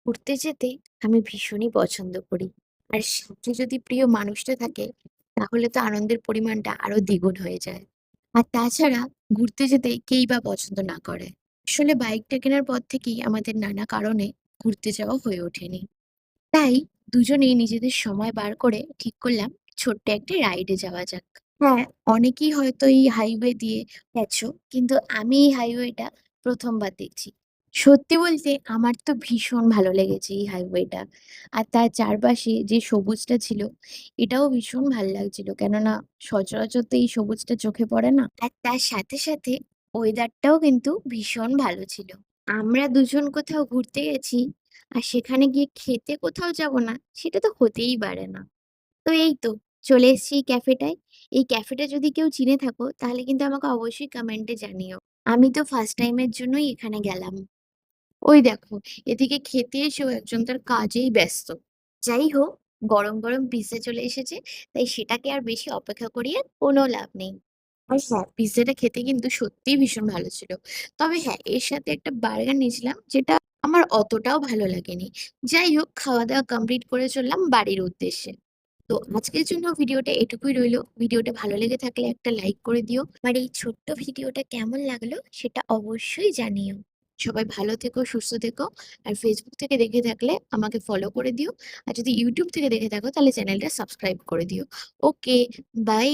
ঘুরতে যেতে আমি ভীষণই পছন্দ করি। আর সাথে যদি প্রিয় মানুষটা থাকে, তাহলে তো আনন্দের পরিমাণটা আরো দ্বিগুণ হয়ে যায়। আর তাছাড়া ঘুরতে যেতে কেই বা পছন্দ না করে? আসলে বাইকটা কেনার পর থেকেই আমাদের নানা কারণে ঘুরতে যাওয়া হয়ে ওঠেনি। তাই দুজনেই নিজেদের সময় বার করে ঠিক করলাম ছোট্ট একটা রাইডে যাওয়া যাক। হ্যাঁ, অনেকেই হয়তো এই হাইওয়ে দিয়ে গেছো, কিন্তু আমি এই হাইওয়েটা ১ম বার দেখছি। সত্যি বলতে আমার তো ভীষণ ভালো লেগেছে এই হাইওয়েটা। আর তার চারপাশে যে সবুজটা ছিল, এটাও ভীষণ ভাল লাগছিল। কেননা সচরাচর তো এই সবুজটা চোখে পড়ে না। আর তার সাথে, সাথে ওয়েদারটাও কিন্তু ভীষণ ভালো ছিল। আমরা দুজন কোথাও ঘুরতে গেছি, আর সেখানে গিয়ে খেতে কোথাও যাব না, সেটা তো হতেই পারে না। তো এই তো চলে এসেছি এই ক্যাফেটায়। এই ক্যাফেটা যদি কেউ চিনে থাকো তাহলে কিন্তু আমাকে অবশ্যই কমেন্টে জানিও। আমি তো ফার্স্ট টাইমের জন্যই এখানে গেলাম। ওই দেখো, এদিকে খেতে এসেও একজন তার কাজেই ব্যস্ত। যাই হোক, গরম গরম পিৎজা চলে এসেছে, তাই সেটাকে আর বেশি অপেক্ষা করিয়ে কোনো লাভ নেই। আর হ্যাঁ, পিৎজাটা খেতে কিন্তু সত্যিই ভীষণ ভালো ছিল। তবে হ্যাঁ, এর সাথে একটা বার্গার নিয়েছিলাম, যেটা আমার অতটাও ভালো লাগেনি। যাই হোক, খাওয়া-দাওয়া কমপ্লিট করে চললাম বাড়ির উদ্দেশ্যে। তো আজকের জন্য ভিডিওটা এটুকুই রইলো। ভিডিওটা ভালো লেগে থাকলে একটা লাইক করে দিও। আর এই ছোট্ট ভিডিওটা কেমন লাগলো সেটা অবশ্যই জানিও। সবাই ভালো থেকো, সুস্থ থেকো। আর Facebook থেকে দেখে থাকলে আমাকে ফলো করে দিও। আর যদি YouTube থেকে দেখে থাকো তাহলে চ্যানেলটা সাবস্ক্রাইব করে দিও। ওকে, বাই।